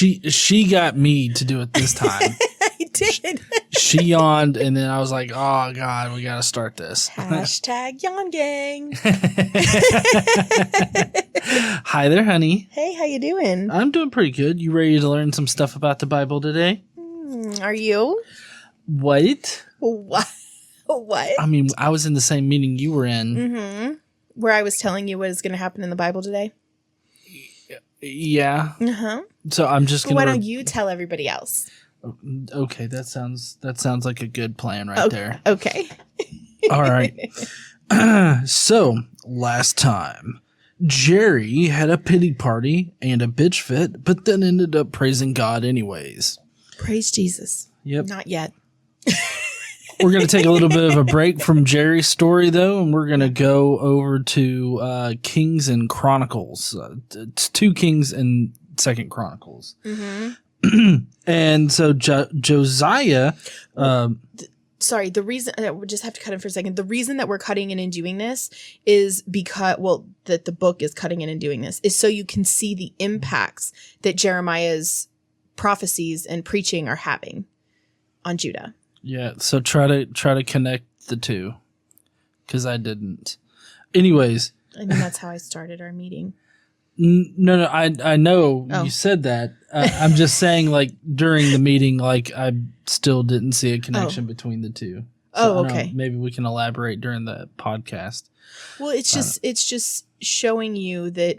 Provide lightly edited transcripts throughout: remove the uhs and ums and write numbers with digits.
She got me to do it this time. I did. She yawned, and then I was like, oh, God, we got to start this. Hashtag yawn gang. Hi there, honey. Hey, how you doing? I'm doing pretty good. You ready to learn some stuff about the Bible today? Are you? What? What? I mean, I was in the same meeting you were in. Mm-hmm. Where I was telling you what is going to happen in the Bible today? Yeah. Uh-huh. So I'm just going to... Why don't you tell everybody else? Okay, that sounds like a good plan right there. Okay. All right. So, last time, Jerry had a pity party and a bitch fit, but then ended up praising God anyways. Praise Jesus. Yep. Not yet. We're going to take a little bit of a break from Jerry's story, though, and we're going to go over to Kings and Chronicles. It's 2 Kings and 2nd Chronicles. Mm-hmm. And so Josiah... Sorry, the reason... we just have to cut in for a second. The reason that we're cutting in and doing this is because... Well, that the book is cutting in and doing this is so you can see the impacts that Jeremiah's prophecies and preaching are having on Judah. Yeah, so try to connect the two, because I didn't. Anyways. I mean, that's how I started our meeting. No, I know you said that. I'm just saying, like, during the meeting, like, I still didn't see a connection between the two. So okay. Maybe we can elaborate during the podcast. Well, it's just showing you that,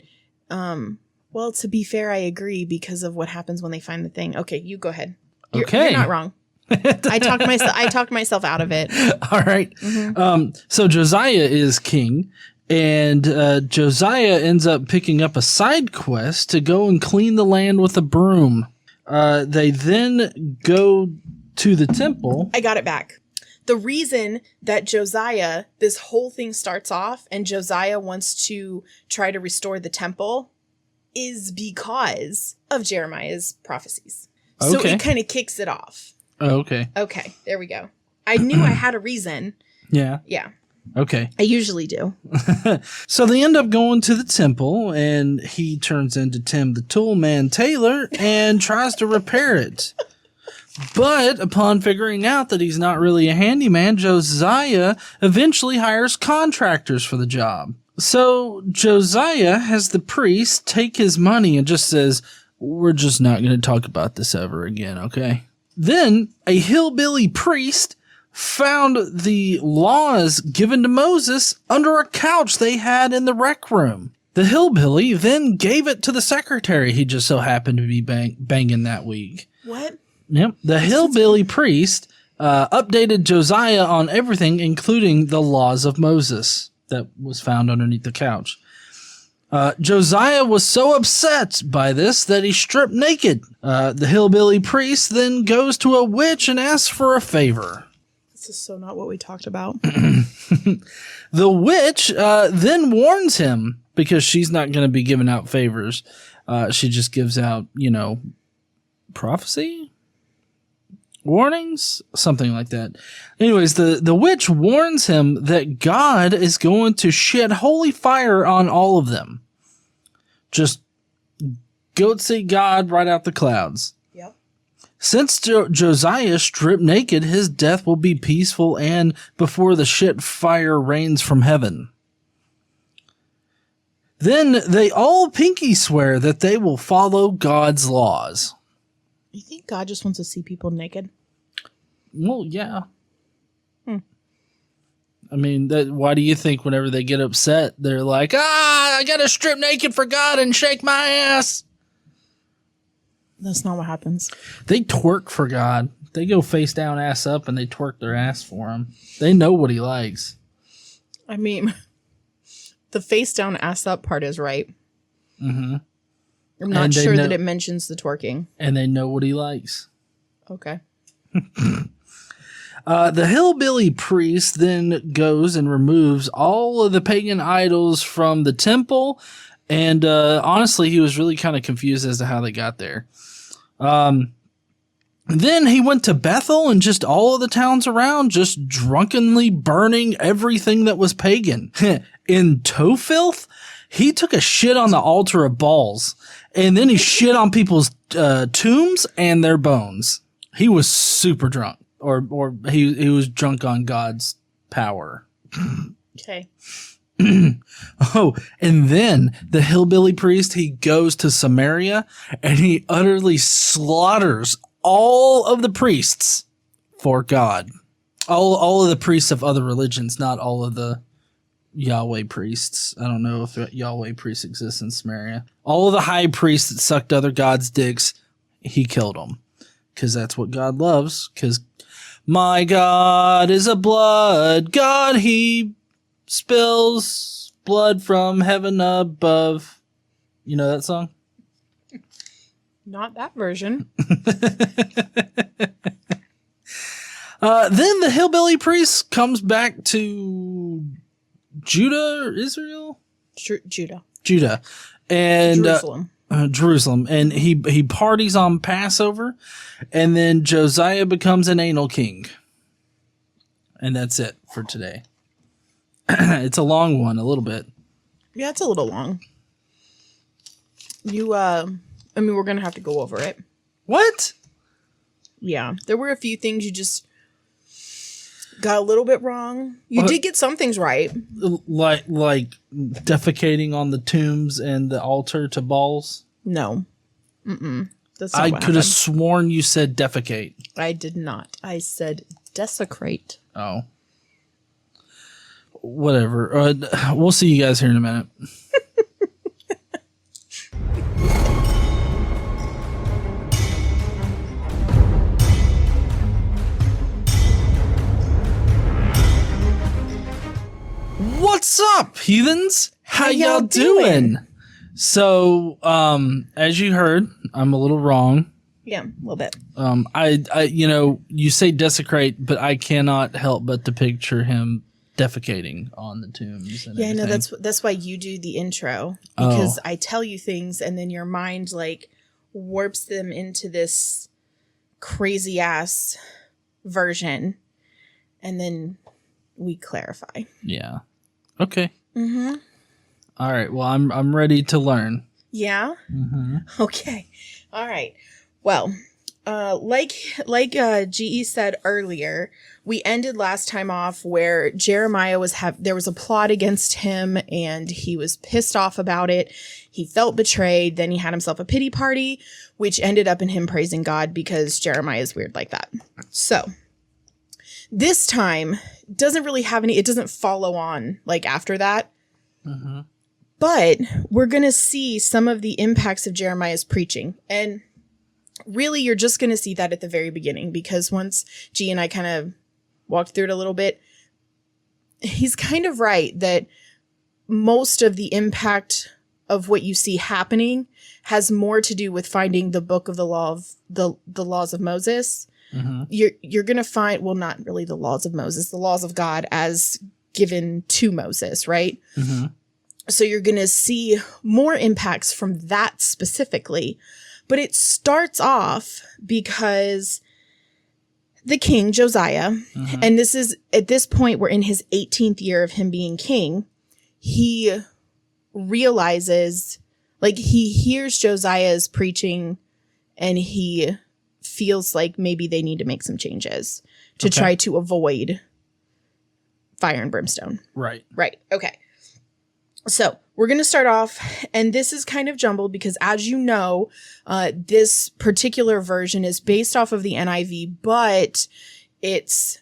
well, to be fair, I agree because of what happens when they find the thing. Okay, you go ahead. You're not wrong. I talked myself out of it. All right. Mm-hmm. So Josiah is king. And Josiah ends up picking up a side quest to go and clean the land with a broom. They then go to the temple. I got it back. The reason that Josiah, this whole thing starts off and Josiah wants to try to restore the temple is because of Jeremiah's prophecies. So it kind of kicks it off. Oh, okay. Okay, there we go. I knew I had a reason. Yeah. Yeah. Okay. I usually do. So they end up going to the temple, and he turns into Tim the Toolman Taylor and tries to repair it. But upon figuring out that he's not really a handyman, Josiah eventually hires contractors for the job. So Josiah has the priest take his money and just says, we're just not going to talk about this ever again, okay? Then a hillbilly priest found the laws given to Moses under a couch they had in the rec room. The hillbilly then gave it to the secretary he just so happened to be banging that week. What? Yep. The hillbilly priest updated Josiah on everything, including the laws of Moses that was found underneath the couch. Josiah was so upset by this that he stripped naked. The hillbilly priest then goes to a witch and asks for a favor. This is so not what we talked about. The witch then warns him because she's not going to be giving out favors. She just gives out, prophecy? Warnings? Something like that. Anyways, the witch warns him that God is going to shed holy fire on all of them. Just go see God right out the clouds. Yep. Since Josiah stripped naked, his death will be peaceful and before the shit fire rains from heaven. Then they all pinky swear that they will follow God's laws. You think God just wants to see people naked? Well, yeah. I mean, why do you think whenever they get upset, they're like, I got to strip naked for God and shake my ass? That's not what happens. They twerk for God. They go face down, ass up, and they twerk their ass for him. They know what he likes. I mean, the face down, ass up part is right. Mm-hmm. I'm not sure that it mentions the twerking. And they know what he likes. Okay. The hillbilly priest then goes and removes all of the pagan idols from the temple. And honestly, he was really kind of confused as to how they got there. Then he went to Bethel and just all of the towns around, just drunkenly burning everything that was pagan. In Tophilth, He took a shit on the altar of balls, and then he shit on people's tombs and their bones. He was super drunk, or he was drunk on God's power. Okay. Oh, and then the hillbilly priest, he goes to Samaria and he utterly slaughters all of the priests for God. All of the priests of other religions, not all of the Yahweh priests. I don't know if Yahweh priests exist in Samaria. All of the high priests that sucked other gods' dicks, he killed them. Because that's what God loves. Because my God is a blood God. He spills blood from heaven above. You know that song? Not that version. Then the hillbilly priest comes back to Judah or Israel? Judah. And Jerusalem. Jerusalem. And he parties on Passover. And then Josiah becomes an anal king. And that's it for today. It's a long one, a little bit. Yeah, it's a little long. We're going to have to go over it. What? Yeah. There were a few things you just got a little bit wrong. You did get some things right. Like defecating on the tombs and the altar to balls? No. That's not I what could have happened. sworn you said defecate. I did not. I said desecrate. Oh. Whatever. We'll see you guys here in a minute. What's up, heathens? How y'all doing? So, as you heard, I'm a little wrong. Yeah, a little bit. I you say desecrate, but I cannot help but to picture him defecating on the tombs. And Yeah, I know everything. that's why you do the intro, because I tell you things and then your mind like warps them into this crazy ass version, and then we clarify. Yeah. Okay. Mm-hmm. All right. Well, I'm ready to learn. Yeah. Mm-hmm. Okay. All right. Well, like GE said earlier, we ended last time off where Jeremiah there was a plot against him and he was pissed off about it. He felt betrayed. Then he had himself a pity party, which ended up in him praising God because Jeremiah is weird like that. So this time doesn't really have it doesn't follow on like after that. Mm-hmm. But we're going to see some of the impacts of Jeremiah's preaching. And really, you're just going to see that at the very beginning, because once G and I kind of walked through it a little bit, he's kind of right that most of the impact of what you see happening has more to do with finding the book of the law of the laws of Moses. Mm-hmm. You're going to find, well, not really the laws of Moses, the laws of God as given to Moses, right? Mm-hmm. So you're going to see more impacts from that specifically. But it starts off because the king, Josiah, mm-hmm. and this is, at this point, we're in his 18th year of him being king. He realizes, like, he hears Josiah's preaching and he feels like maybe they need to make some changes to try to avoid fire and brimstone. Right. Right. Okay. So we're going to start off, and this is kind of jumbled because, as you know, this particular version is based off of the NIV, but it's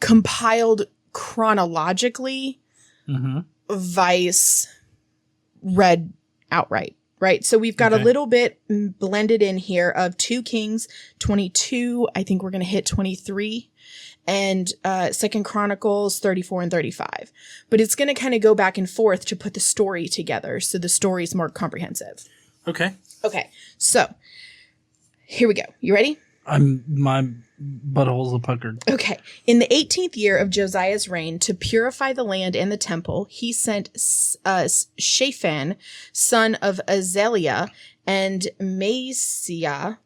compiled chronologically, mm-hmm. vice read outright. Right. So we've got a little bit blended in here of 2 Kings 22. I think we're going to hit 23 and 2 Chronicles 34 and 35. But it's going to kind of go back and forth to put the story together. So the story is more comprehensive. Okay. Okay. So here we go. You ready? My butthole's a puckered. Okay. In the 18th year of Josiah's reign, to purify the land and the temple, he sent Shaphan, son of Azaliah, and Maaseiah,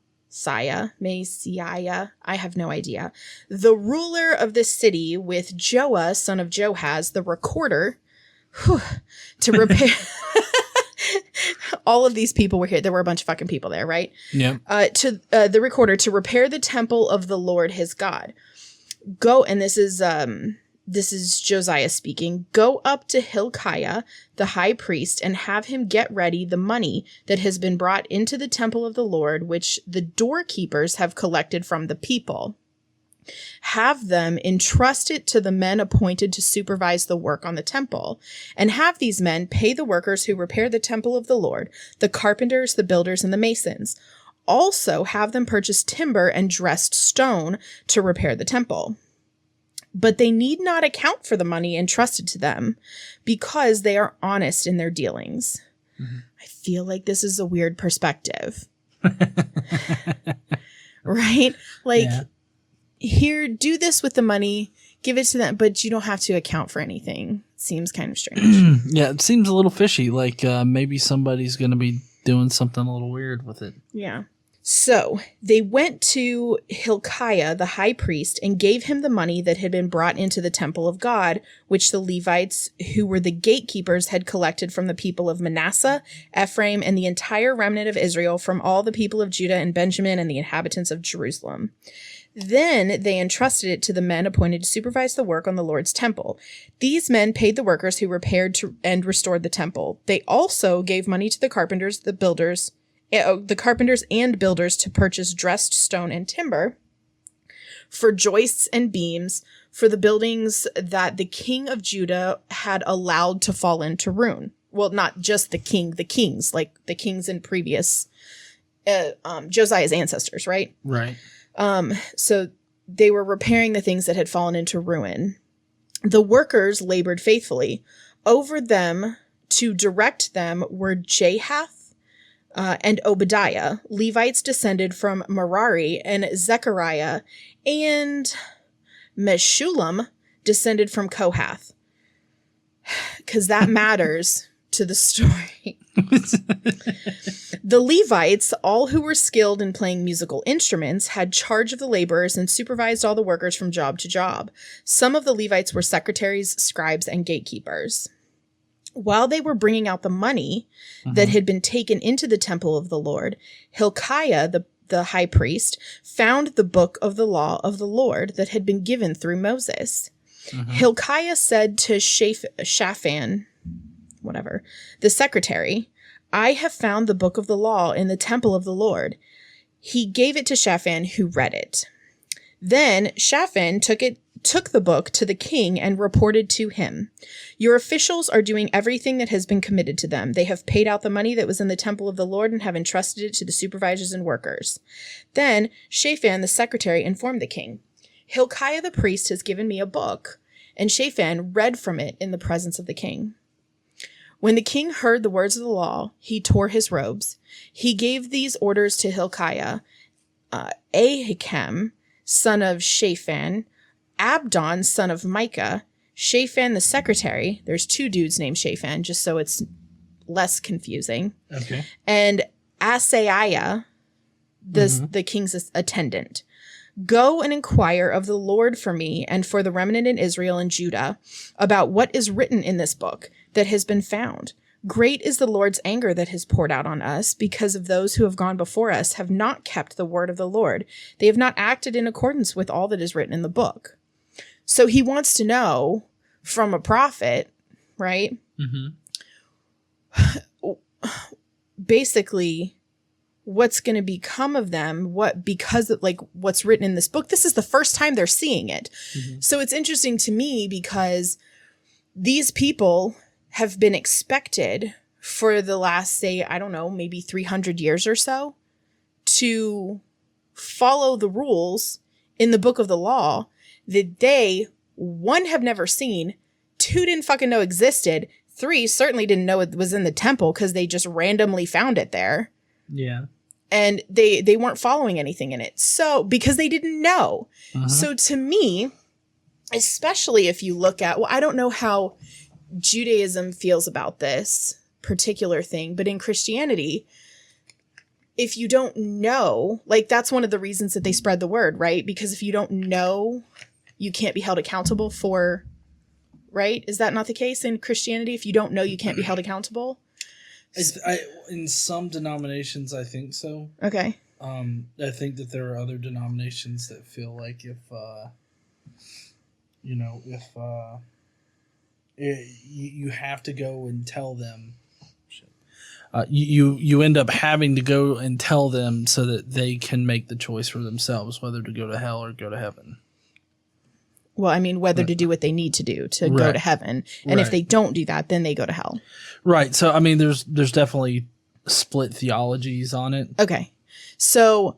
I have no idea, the ruler of the city, with Joah, son of Joahaz, the recorder, to repair. All of these people were here. There were a bunch of fucking people there, right? Yeah. To the recorder to repair the temple of the Lord his God. Go, and this is Josiah speaking. Go up to Hilkiah, the high priest, and have him get ready the money that has been brought into the temple of the Lord, which the doorkeepers have collected from the people. Have them entrust it to the men appointed to supervise the work on the temple, and have these men pay the workers who repair the temple of the Lord, the carpenters, the builders, and the masons. Also have them purchase timber and dressed stone to repair the temple. But they need not account for the money entrusted to them, because they are honest in their dealings. Mm-hmm. I feel like this is a weird perspective. Right? Like, yeah. Here, do this with the money, give it to them, but you don't have to account for anything. Seems kind of strange. Yeah, it seems a little fishy. Like maybe somebody's going to be doing something a little weird with it. Yeah. So they went to Hilkiah, the high priest, and gave him the money that had been brought into the temple of God, which the Levites, who were the gatekeepers, had collected from the people of Manasseh, Ephraim, and the entire remnant of Israel, from all the people of Judah and Benjamin and the inhabitants of Jerusalem. Then they entrusted it to the men appointed to supervise the work on the Lord's temple. These men paid the workers who repaired and restored the temple. They also gave money to the carpenters, and builders to purchase dressed stone and timber for joists and beams for the buildings that the king of Judah had allowed to fall into ruin. Well, not just the kings, like the kings in previous Josiah's ancestors, right? Right. So they were repairing the things that had fallen into ruin. The workers labored faithfully. Over them to direct them were Jahath and Obadiah, Levites descended from Merari, and Zechariah and Meshullam descended from Kohath. Because that matters to the story. The Levites, all who were skilled in playing musical instruments, had charge of the laborers and supervised all the workers from job to job. Some of the Levites were secretaries, scribes, and gatekeepers. While they were bringing out the money that had been taken into the temple of the Lord, Hilkiah, the high priest, found the book of the law of the Lord that had been given through Moses. Hilkiah said to Shaphan, the secretary, I have found the book of the law in the temple of the Lord. He gave it to Shaphan, who read it. Then Shaphan took the book to the king and reported to him, your officials are doing everything that has been committed to them. They have paid out the money that was in the temple of the Lord and have entrusted it to the supervisors and workers. Then Shaphan, the secretary, informed the king, Hilkiah the priest has given me a book, and Shaphan read from it in the presence of the king. When the king heard the words of the law, he tore his robes. He gave these orders to Hilkiah, Ahikam, son of Shaphan, Abdon, son of Micah, Shaphan the secretary. There's two dudes named Shaphan, just so it's less confusing. Okay. And Asaiah, the king's attendant. Go and inquire of the Lord for me and for the remnant in Israel and Judah about what is written in this book that has been found. Great is the Lord's anger that has poured out on us because of those who have gone before us have not kept the word of the Lord. They have not acted in accordance with all that is written in the book. So he wants to know from a prophet, right? Basically, what's going to become of them, because of what's written in this book. This is the first time they're seeing it. So it's interesting to me because these people have been expected for the last, say, I don't know, maybe 300 years or so to follow the rules in the book of the law that they, one, have never seen, two, didn't fucking know existed, three, certainly didn't know it was in the temple because they just randomly found it there. Yeah. And they weren't following anything in it. So, because they didn't know. So to me, especially if you look at, well, I don't know how Judaism feels about this particular thing, but in Christianity, if you don't know, that's one of the reasons that they spread the word, right? Because if you don't know, you can't be held accountable for right? Is that not the case in Christianity? If you don't know, you can't be held accountable? In some denominations, I think so. Okay. I think that there are other denominations that feel like if you have to go and tell them, you end up having to go and tell them so that they can make the choice for themselves whether to go to hell or go to heaven. Well, I mean, whether to do what they need to do to go to heaven. And if they don't do that, then they go to hell. Right. So, I mean, there's definitely split theologies on it. Okay. So,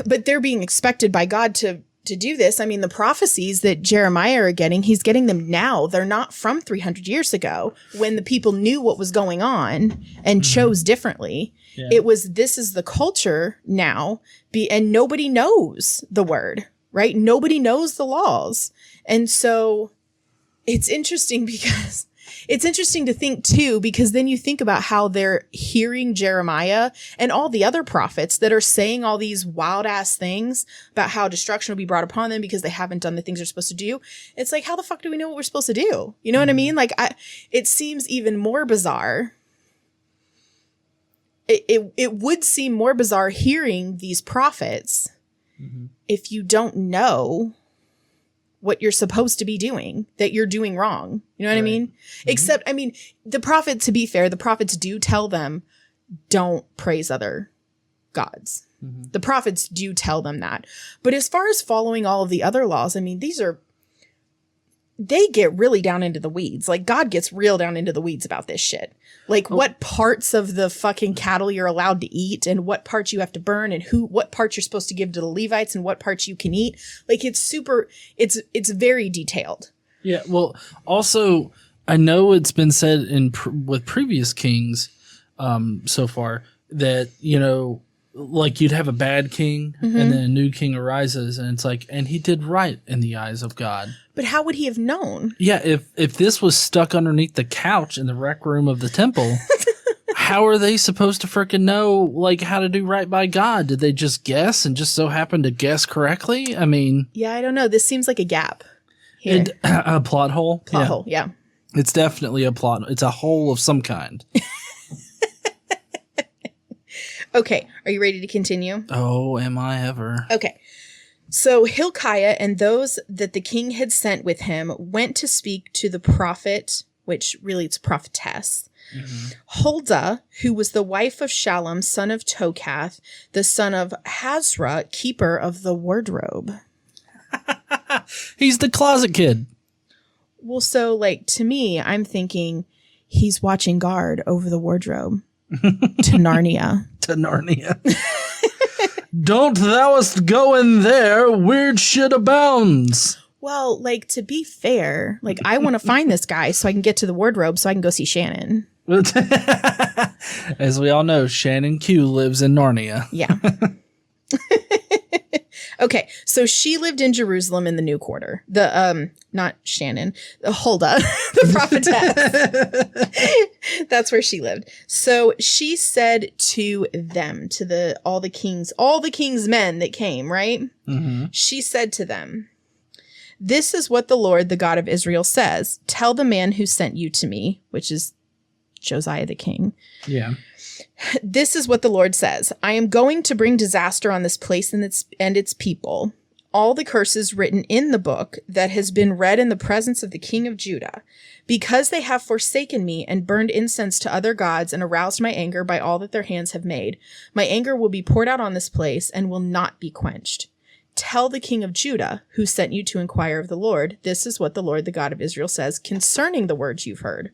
but they're being expected by God to do this. I mean, the prophecies that Jeremiah are getting, he's getting them now. They're not from 300 years ago when the people knew what was going on and chose differently. Yeah. It was, this is the culture now, and nobody knows the word. Right? Nobody knows the laws. And so it's interesting because it's interesting to think too, because then you think about how they're hearing Jeremiah and all the other prophets that are saying all these wild ass things about how destruction will be brought upon them because they haven't done the things they're supposed to do. It's like, how the fuck do we know what we're supposed to do? You know what I mean? Like, it seems even more bizarre. It would seem more bizarre hearing these prophets if you don't know what you're supposed to be doing, that you're doing wrong. You know what I mean? Except, I mean, the prophet, to be fair, the prophets do tell them, don't praise other gods. The prophets do tell them that. But as far as following all of the other laws, I mean, they get really down into the weeds. Like, God gets real down into the weeds about this shit. Like, what parts of the fucking cattle you're allowed to eat and what parts you have to burn and what parts you're supposed to give to the Levites and what parts you can eat. Like, it's very detailed. Yeah. Well, also, I know it's been said with previous kings so far that, like you'd have a bad king and then a new king arises and it's like, and he did right in the eyes of God. But how would he have known? Yeah, if this was stuck underneath the couch in the rec room of the temple, how are they supposed to freaking know, like, how to do right by God? Did they just guess and just so happen to guess correctly? I mean... Yeah, I don't know. This seems like a gap here. A plot hole? Plot hole, yeah. It's definitely a plot. It's a hole of some kind. Okay, are you ready to continue? Oh, am I ever. Okay. So Hilkiah and those that the king had sent with him went to speak to the prophet, which really it's prophetess, Huldah, who was the wife of Shallum, son of Tokath, the son of Hazra, keeper of the wardrobe. He's the closet kid. Well, so, like, to me, I'm thinking he's watching guard over the wardrobe to Narnia. To Narnia. Don't thou'st go in there, weird shit abounds. Well, like, to be fair, like, I want to find this guy so I can get to the wardrobe so I can go see Shannon. As we all know, Shannon Q lives in Narnia. Yeah. Okay, so she lived in Jerusalem in the New Quarter. Not Shannon, Huldah, the prophetess. That's where she lived. So she said to them, to all the king's men that came, right? She said to them, "This is what the Lord, the God of Israel, says. Tell the man who sent you to me," which is Josiah the king. Yeah. "This is what the Lord says. I am going to bring disaster on this place and its people. All the curses written in the book that has been read in the presence of the king of Judah, because they have forsaken me and burned incense to other gods and aroused my anger by all that their hands have made. My anger will be poured out on this place and will not be quenched. Tell the king of Judah, who sent you to inquire of the Lord, this is what the Lord, the God of Israel, says concerning the words you've heard.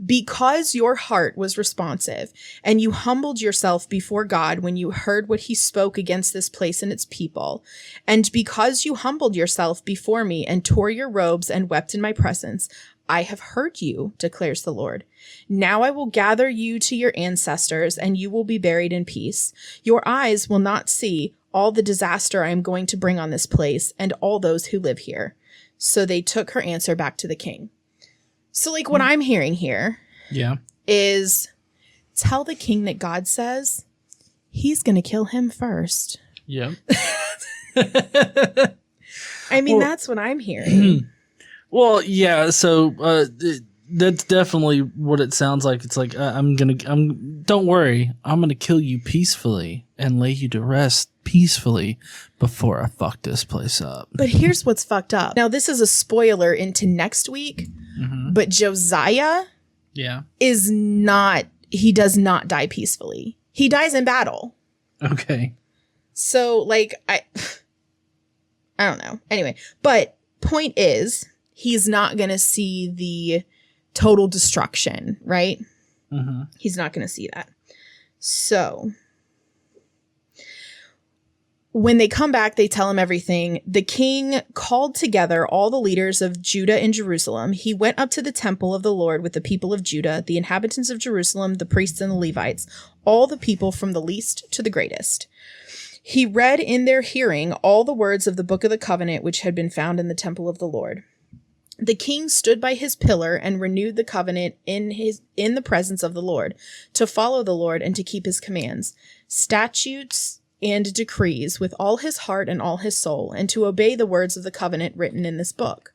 Because your heart was responsive and you humbled yourself before God when you heard what he spoke against this place and its people, and because you humbled yourself before me and tore your robes and wept in my presence, I have heard you, declares the Lord. Now I will gather you to your ancestors and you will be buried in peace. Your eyes will not see all the disaster I am going to bring on this place and all those who live here." So they took her answer back to the king. So, like, what I'm hearing here is tell the king that God says he's going to kill him first. Yeah. I mean, that's what I'm hearing. Well, yeah. So that's definitely what it sounds like. It's like don't worry, I'm gonna kill you peacefully and lay you to rest peacefully before I fuck this place up. But here's what's fucked up. Now, this is a spoiler into next week, but Josiah is not. He does not die peacefully. He dies in battle. Okay. So, like, I don't know. Anyway, but point is, he's not going to see the total destruction, right? He's not going to see that. So, when they come back, they tell him everything. The king called together all the leaders of Judah and Jerusalem. He went up to the temple of the Lord with the people of Judah, the inhabitants of Jerusalem, the priests and the Levites, all the people from the least to the greatest. He read in their hearing all the words of the book of the covenant which had been found in the temple of the Lord. The king stood by his pillar and renewed the covenant in the presence of the Lord, to follow the Lord and to keep his commands, statutes and decrees with all his heart and all his soul, and to obey the words of the covenant written in this book.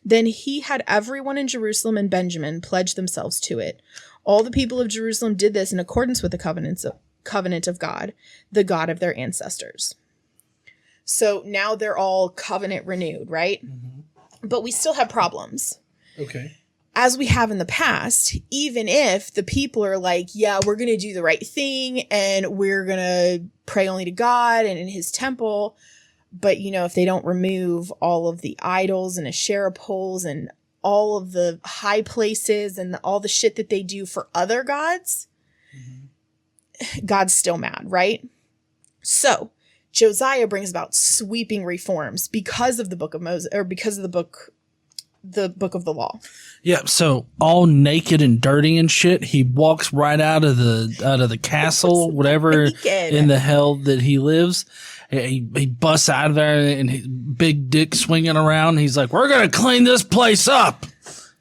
Then he had everyone in Jerusalem and Benjamin pledge themselves to it. All the people of Jerusalem did this in accordance with the covenant of God, the God of their ancestors. So now they're all covenant renewed, right? But we still have problems. Okay. As we have in the past, even if the people are like, yeah, we're going to do the right thing and we're going to pray only to God and in his temple. But, you know, if they don't remove all of the idols and Asherah poles and all of the high places and all the shit that they do for other gods, God's still mad, right? So Josiah brings about sweeping reforms because of the book of Moses, or because of the book of the law. Yeah, so all naked and dirty and shit, he walks right out of the castle, whatever in the hell that he lives. He busts out of there and his big dick swinging around. He's like, "We're gonna clean this place up,"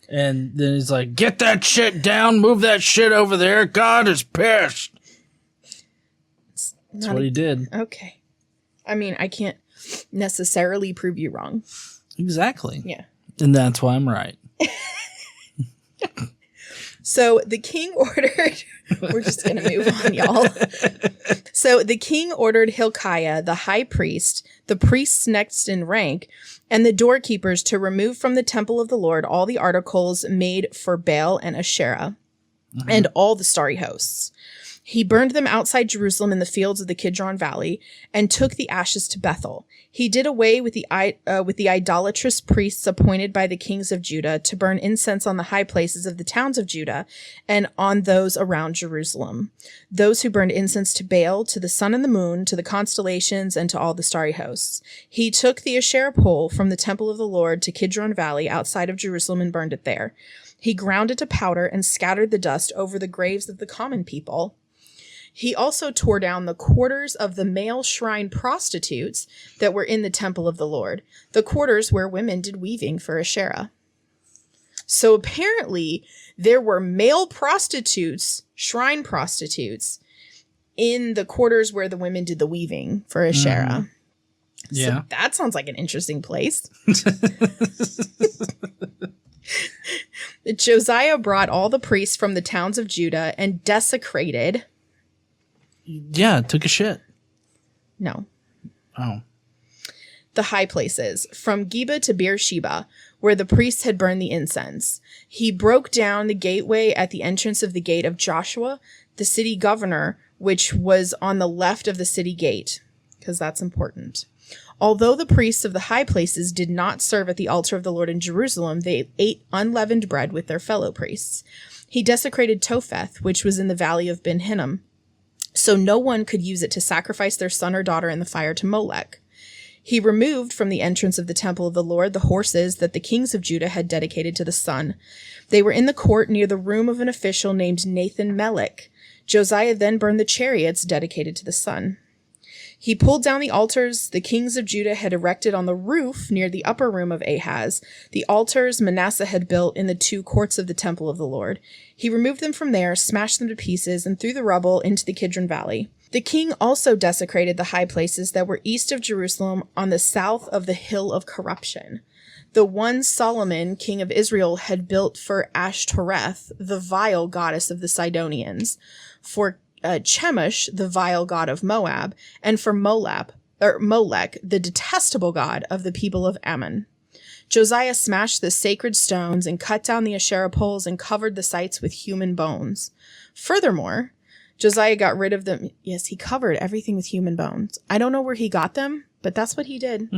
and then he's like, "Get that shit down, move that shit over there. God is pissed." That's what he did. Okay, I mean, I can't necessarily prove you wrong. Exactly. Yeah. And that's why I'm right. So the king ordered, we're just going to move on, y'all. So the king ordered Hilkiah, the high priest, the priests next in rank, and the doorkeepers to remove from the temple of the Lord all the articles made for Baal and Asherah, and all the starry hosts. He burned them outside Jerusalem in the fields of the Kidron Valley and took the ashes to Bethel. He did away with the idolatrous priests appointed by the kings of Judah to burn incense on the high places of the towns of Judah and on those around Jerusalem. Those who burned incense to Baal, to the sun and the moon, to the constellations, and to all the starry hosts. He took the Asherah pole from the temple of the Lord to Kidron Valley outside of Jerusalem and burned it there. He ground it to powder and scattered the dust over the graves of the common people. He also tore down the quarters of the male shrine prostitutes that were in the temple of the Lord, the quarters where women did weaving for Asherah. So apparently there were male prostitutes, shrine prostitutes, in the quarters where the women did the weaving for Asherah. Yeah. So that sounds like an interesting place. Josiah brought all the priests from the towns of Judah and desecrated... Yeah, took a shit. No. Oh. The high places, from Geba to Beersheba, where the priests had burned the incense. He broke down the gateway at the entrance of the gate of Joshua, the city governor, which was on the left of the city gate, because that's important. Although the priests of the high places did not serve at the altar of the Lord in Jerusalem, they ate unleavened bread with their fellow priests. He desecrated Topheth, which was in the valley of Ben Hinnom, so no one could use it to sacrifice their son or daughter in the fire to Molech. He removed from the entrance of the temple of the Lord the horses that the kings of Judah had dedicated to the sun. They were in the court near the room of an official named Nathan Melech. Josiah then burned the chariots dedicated to the sun. He pulled down the altars the kings of Judah had erected on the roof near the upper room of Ahaz, the altars Manasseh had built in the two courts of the temple of the Lord. He removed them from there, smashed them to pieces, and threw the rubble into the Kidron Valley. The king also desecrated the high places that were east of Jerusalem on the south of the hill of corruption. the one Solomon, king of Israel, had built for Ashtoreth, the vile goddess of the Sidonians, for Chemosh, the vile god of Moab, and for Molech, the detestable god of the people of Ammon. Josiah smashed the sacred stones and cut down the Asherah poles and covered the sites with human bones. Furthermore, Josiah got rid of them. Yes, he covered everything with human bones. I don't know where he got them, but that's what he did.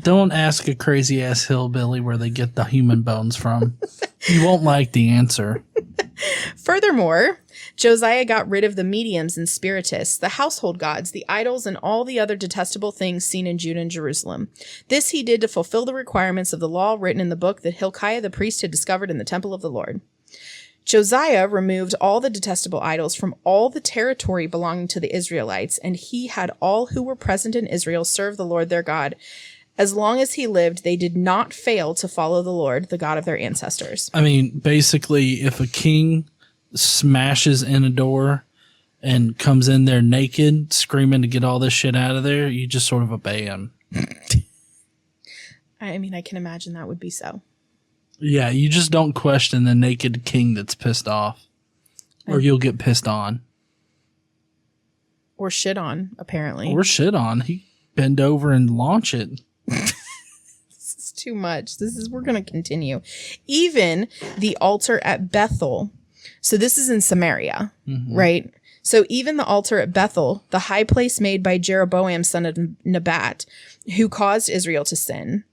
Don't ask a crazy ass hillbilly where they get the human bones from. You won't like the answer. Furthermore, Josiah got rid of the mediums and spiritists, the household gods, the idols, and all the other detestable things seen in Judah and Jerusalem. This he did to fulfill the requirements of the law written in the book that Hilkiah the priest had discovered in the temple of the Lord. Josiah removed all the detestable idols from all the territory belonging to the Israelites, and he had all who were present in Israel serve the Lord their God. As long as he lived, they did not fail to follow the Lord, the God of their ancestors. I mean, basically, if a king smashes in a door and comes in there naked, screaming to get all this shit out of there, you just sort of obey him. I mean, I can imagine that would be so. Yeah, you just don't question the naked king that's pissed off. Or you'll get pissed on. Or shit on, apparently. Or shit on. He bend over and launch it. This is too much. We're going to continue. Even the altar at Bethel. So this is in Samaria, right? So even the altar at Bethel, the high place made by Jeroboam, son of Nebat, who caused Israel to sin,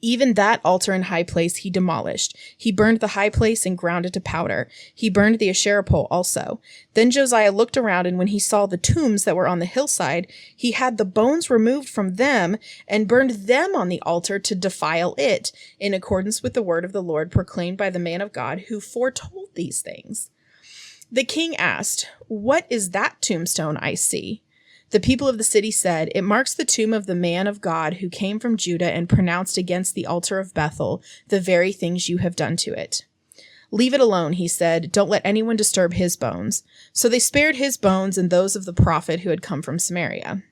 even that altar and high place he demolished. He burned the high place and ground it to powder. He burned the Asherah pole also. Then Josiah looked around, and when he saw the tombs that were on the hillside, he had the bones removed from them and burned them on the altar to defile it, in accordance with the word of the Lord proclaimed by the man of God who foretold these things. The king asked, "What is that tombstone I see?" The people of the city said, "It marks the tomb of the man of God who came from Judah and pronounced against the altar of Bethel the very things you have done to it." "Leave it alone," he said. "Don't let anyone disturb his bones." So they spared his bones and those of the prophet who had come from Samaria.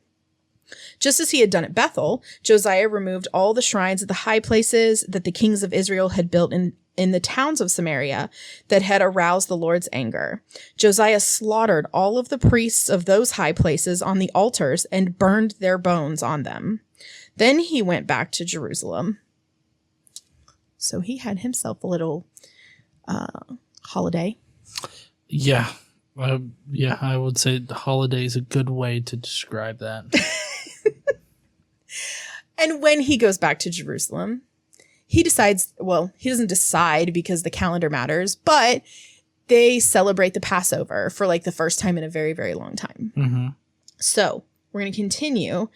Just as he had done at Bethel, Josiah removed all the shrines at the high places that the kings of Israel had built in the towns of Samaria that had aroused the Lord's anger. Josiah slaughtered all of the priests of those high places on the altars and burned their bones on them. Then he went back to Jerusalem. So he had himself a little holiday. Yeah. I would say the holiday is a good way to describe that. And when he goes back to Jerusalem, he decides, well, he doesn't decide because the calendar matters, but they celebrate the Passover for like the first time in a very, very long time. Mm-hmm. So we're going to continue.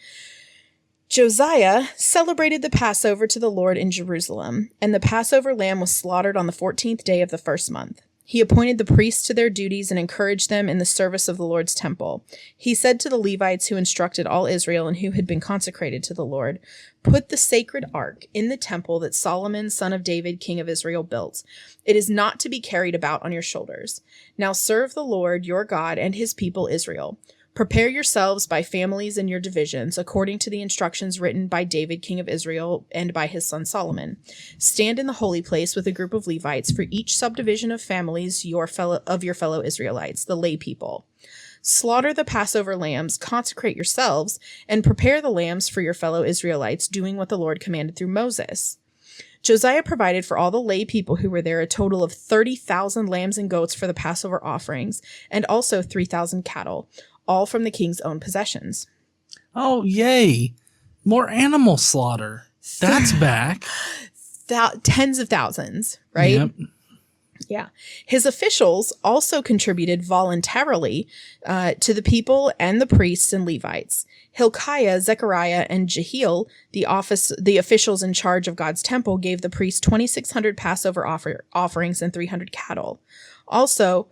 Josiah celebrated the Passover to the Lord in Jerusalem, and the Passover lamb was slaughtered on the 14th day of the first month. He appointed the priests to their duties and encouraged them in the service of the Lord's temple. He said to the Levites who instructed all Israel and who had been consecrated to the Lord, "Put the sacred ark in the temple that Solomon, son of David, king of Israel, built. It is not to be carried about on your shoulders. Now serve the Lord your God and his people Israel. Prepare yourselves by families and your divisions, according to the instructions written by David, king of Israel, and by his son Solomon. Stand in the holy place with a group of Levites for each subdivision of families your fellow Israelites, the lay people. Slaughter the Passover lambs, consecrate yourselves, and prepare the lambs for your fellow Israelites, doing what the Lord commanded through Moses." Josiah provided for all the lay people who were there a total of 30,000 lambs and goats for the Passover offerings, and also 3,000 cattle, all from the king's own possessions. Oh, yay. More animal slaughter. That's back. Tens of thousands, right? Yep. Yeah. His officials also contributed voluntarily to the people and the priests and Levites. Hilkiah, Zechariah, and Jehiel, the officials in charge of God's temple, gave the priests 2,600 Passover offerings and 300 cattle. Also,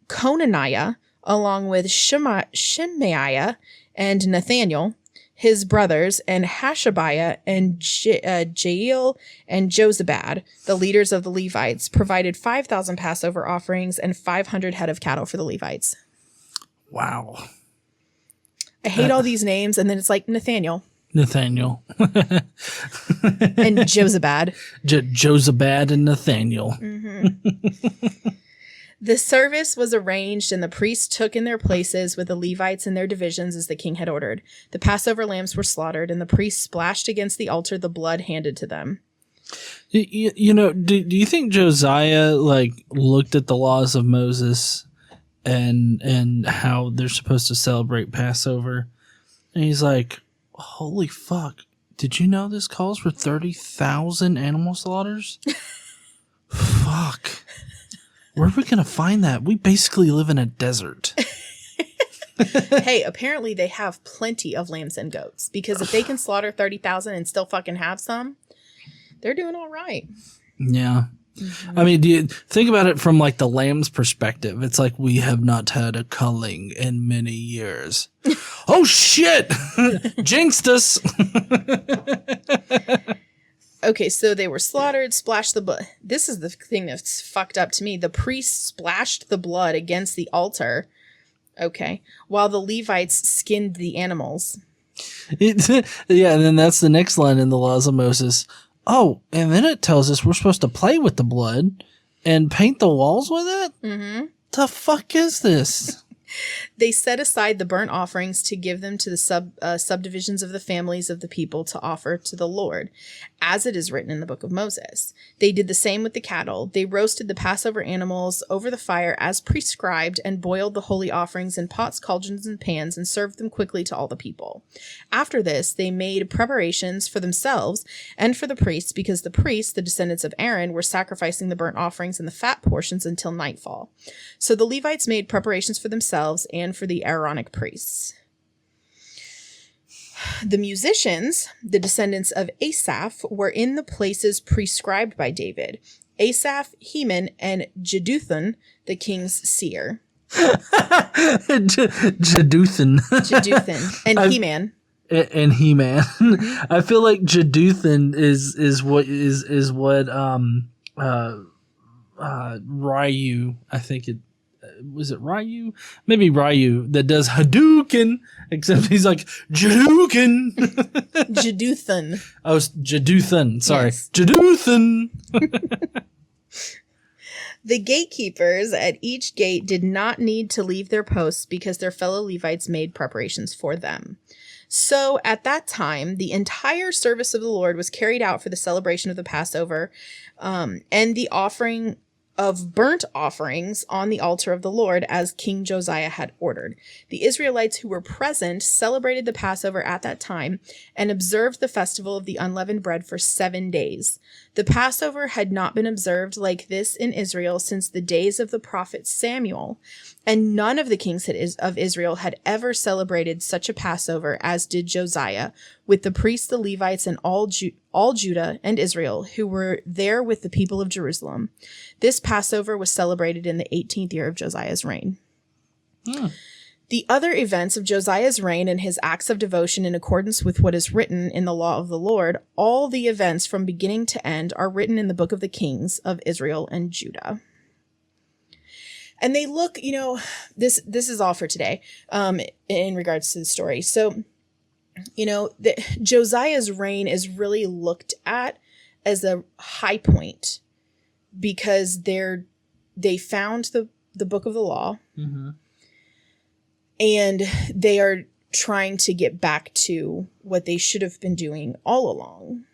Conaniah, along with Shemaiah and Nathaniel, his brothers, and Hashabiah and Jael and Jozabad, the leaders of the Levites, provided 5,000 Passover offerings and 500 head of cattle for the Levites. Wow. I hate all these names, and then it's like Nathaniel. Nathaniel. And Josabad. Josabad and Nathaniel. The service was arranged and the priests took in their places with the Levites in their divisions as the king had ordered. The Passover lambs were slaughtered and the priests splashed against the altar the blood handed to them. You know, do you think Josiah looked at the laws of Moses and how they're supposed to celebrate Passover, and he's like, holy fuck, did you know this calls for 30,000 animal slaughters? Fuck. Where are we going to find that? We basically live in a desert. Hey, apparently they have plenty of lambs and goats, because if they can slaughter 30,000 and still fucking have some, they're doing all right. Yeah. I mean, do you think about it from the lamb's perspective? It's like, we have not had a culling in many years. Oh shit! Jinxed us! Okay, so they were slaughtered, splashed the blood. This is the thing that's fucked up to me. The priests splashed the blood against the altar. Okay. While the Levites skinned the animals. Yeah, and then that's the next line in the laws of Moses. Oh, and then it tells us we're supposed to play with the blood and paint the walls with it? Mm-hmm. The fuck is this? They set aside the burnt offerings to give them to the subdivisions of the families of the people to offer to the Lord, as it is written in the book of Moses. They did the same with the cattle. They roasted the Passover animals over the fire as prescribed and boiled the holy offerings in pots, cauldrons, and pans and served them quickly to all the people. After this, they made preparations for themselves and for the priests, because the priests, the descendants of Aaron, were sacrificing the burnt offerings and the fat portions until nightfall. So the Levites made preparations for themselves and for the Aaronic priests. The musicians, the descendants of Asaph, were in the places prescribed by David. Asaph, Heman, and Jeduthun, the king's seer. Jeduthun. Jeduthun. And Heman. And He-Man. I feel like Jeduthun is what Ryu, I think it was it Ryu? Maybe Ryu that does Hadouken, except he's like Jadouken. Jeduthun. Oh, Jeduthun. Sorry. Yes. Jeduthun. The gatekeepers at each gate did not need to leave their posts because their fellow Levites made preparations for them. So at that time, the entire service of the Lord was carried out for the celebration of the Passover, and the offering of burnt offerings on the altar of the Lord, as King Josiah had ordered. The Israelites who were present celebrated the Passover at that time and observed the festival of the unleavened bread for 7 days. The Passover had not been observed like this in Israel since the days of the prophet Samuel, and none of the kings of Israel had ever celebrated such a Passover as did Josiah, with the priests, the Levites, and all Judah and Israel who were there with the people of Jerusalem. This Passover was celebrated in the 18th year of Josiah's reign. The other events of Josiah's reign and his acts of devotion in accordance with what is written in the law of the Lord, all the events from beginning to end are written in the book of the kings of Israel and Judah. And they look, this is all for today in regards to the story. So, Josiah's reign is really looked at as a high point because they found the book of the law, mm-hmm. and they are trying to get back to what they should have been doing all along.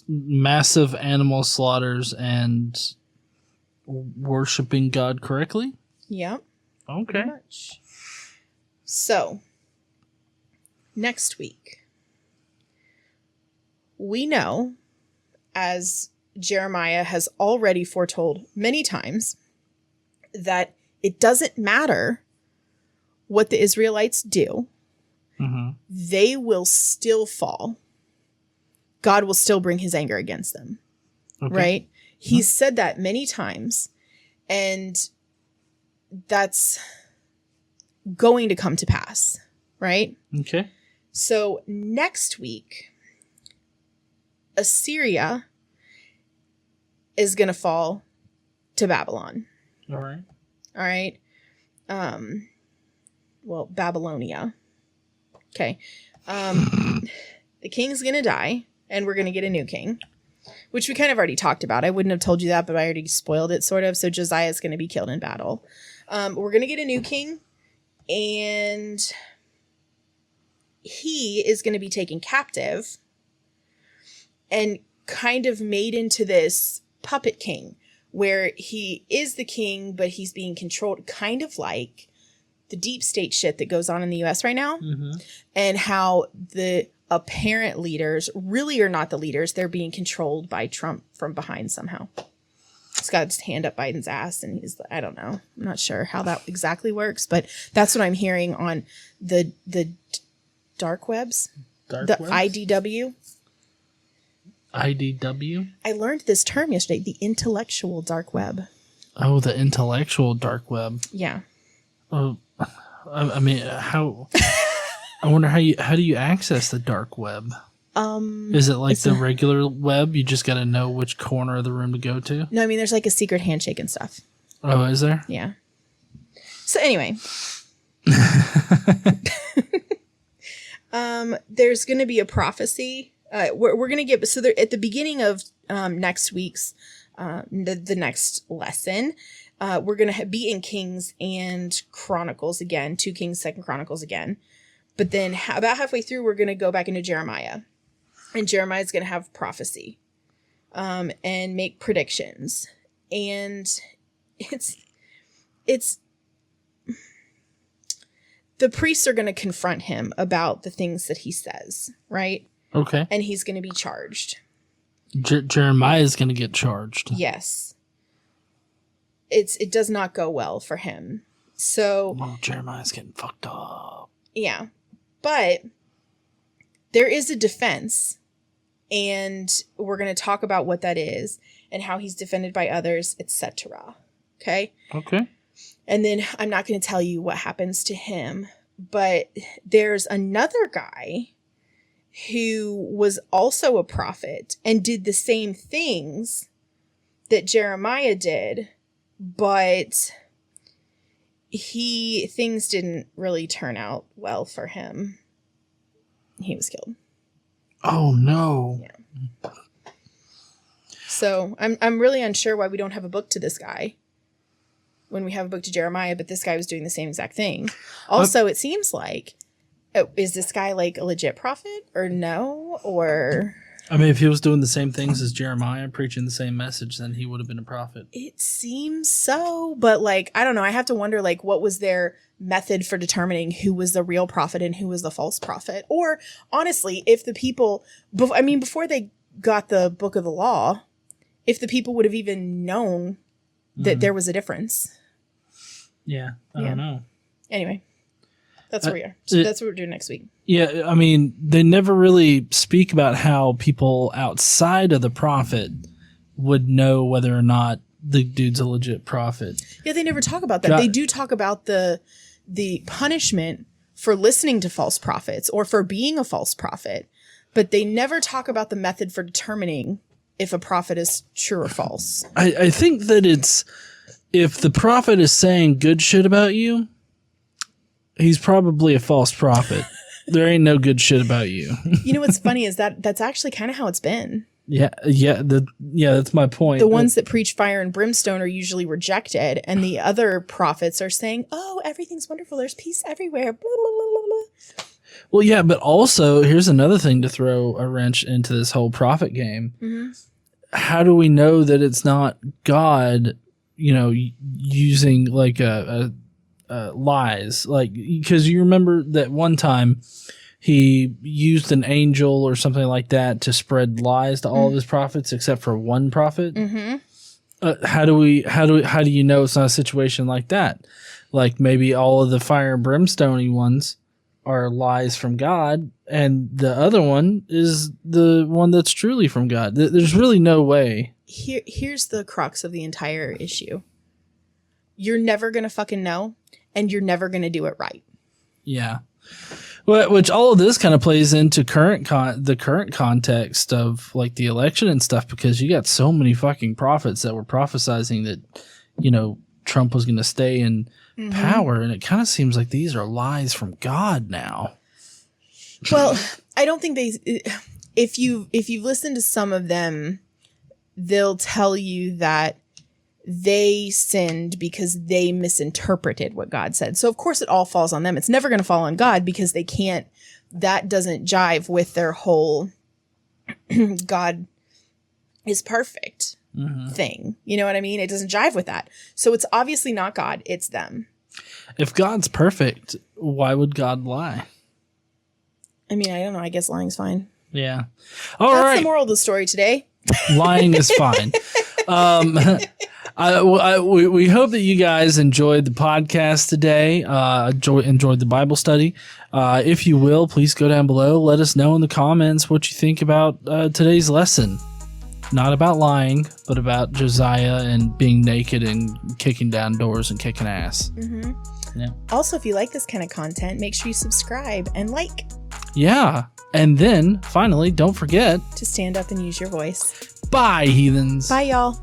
Massive animal slaughters and worshiping God correctly? Yep. Okay. Much. So, next week, we know, as Jeremiah has already foretold many times, that it doesn't matter what the Israelites do. Mm-hmm. They will still fall. God will still bring his anger against them. Okay. Right? He's said that many times, and that's going to come to pass, right? Okay. So next week, Assyria is going to fall to Babylon. All right. All right. Babylonia. Okay. The king's going to die, and we're going to get a new king, which we kind of already talked about. I wouldn't have told you that, but I already spoiled it, sort of. So Josiah is going to be killed in battle. We're going to get a new king, and he is going to be taken captive and kind of made into this puppet king, where he is the king, but he's being controlled, kind of like the deep state shit that goes on in the U.S. right now, and how the apparent leaders really are not the leaders. They're being controlled by Trump from behind somehow. He's got his hand up Biden's ass, and he's, I don't know. I'm not sure how that exactly works, but that's what I'm hearing on the dark webs, the webs? IDW. IDW? I learned this term yesterday, the intellectual dark web. Oh, the intellectual dark web. Yeah. Oh, I mean, how... I wonder how do you access the dark web? Is it like the regular web? You just got to know which corner of the room to go to? No, I mean, there's like a secret handshake and stuff. Oh, is there? Yeah. So anyway, there's going to be a prophecy. We're going to get, so at the beginning of next week's, the next lesson, we're going to be in Kings and Chronicles again, 2 Kings, 2 Chronicles again. But then about halfway through, we're going to go back into Jeremiah. And Jeremiah's going to have prophecy and make predictions. And it's the priests are going to confront him about the things that he says, right? Okay. And he's going to be charged. Jeremiah is going to get charged. Yes. It does not go well for him. So. Oh, Jeremiah's getting fucked up. Yeah. But there is a defense, and we're going to talk about what that is and how he's defended by others, etc. Okay? Okay. And then I'm not going to tell you what happens to him, but there's another guy who was also a prophet and did the same things that Jeremiah did, but things didn't really turn out well for him. He was killed. Oh no. Yeah. So I'm really unsure why we don't have a book to this guy when we have a book to Jeremiah, but this guy was doing the same exact thing. Also, it seems like, is this guy like a legit prophet or no? Or I mean, if he was doing the same things as Jeremiah, preaching the same message, then he would have been a prophet. It seems so, but like, I don't know. I have to wonder, like, what was their method for determining who was the real prophet and who was the false prophet? Or honestly, if the people, before they got the book of the law, if the people would have even known that there was a difference. Yeah, I don't know. Anyway, that's where we are. So that's what we're doing next week. Yeah, I mean, they never really speak about how people outside of the prophet would know whether or not the dude's a legit prophet. Yeah, they never talk about that. They do talk about the punishment for listening to false prophets or for being a false prophet, but they never talk about the method for determining if a prophet is true or false. I think that it's, if the prophet is saying good shit about you, he's probably a false prophet. There ain't no good shit about you. You know what's funny is that's actually kind of how it's been. Yeah, that's my point. The ones that preach fire and brimstone are usually rejected, and the other prophets are saying, "Oh, everything's wonderful. There's peace everywhere." Blah, blah, blah, blah. Well, yeah, but also here's another thing to throw a wrench into this whole prophet game. Mm-hmm. How do we know that it's not God? Using like lies, like, because you remember that one time he used an angel or something like that to spread lies to all of his prophets except for one prophet. Mm-hmm. How do you know it's not a situation like that? Like maybe all of the fire and brimstone ones are lies from God, and the other one is the one that's truly from God. There's really no way. Here's the crux of the entire issue. You're never going to fucking know, and you're never going to do it right. Yeah. Well, which all of this kind of plays into the current context of like the election and stuff, because you got so many fucking prophets that were prophesizing that, Trump was going to stay in power. And it kind of seems like these are lies from God now. Well, I don't think if you've listened to some of them, they'll tell you that they sinned because they misinterpreted what God said. So of course it all falls on them. It's never going to fall on God because they can't, that doesn't jive with their whole God is perfect thing. You know what I mean? It doesn't jive with that. So it's obviously not God, it's them. If God's perfect, why would God lie? I mean, I don't know. I guess lying's fine. Yeah. All That's right. the moral of the story today. Lying is fine. We hope that you guys enjoyed the podcast today. Enjoyed the Bible study. If you will, please go down below. Let us know in the comments what you think about today's lesson. Not about lying, but about Josiah and being naked and kicking down doors and kicking ass. Mm-hmm. Yeah. Also, if you like this kind of content, make sure you subscribe and like. Yeah. And then, finally, don't forget to stand up and use your voice. Bye, heathens. Bye, y'all.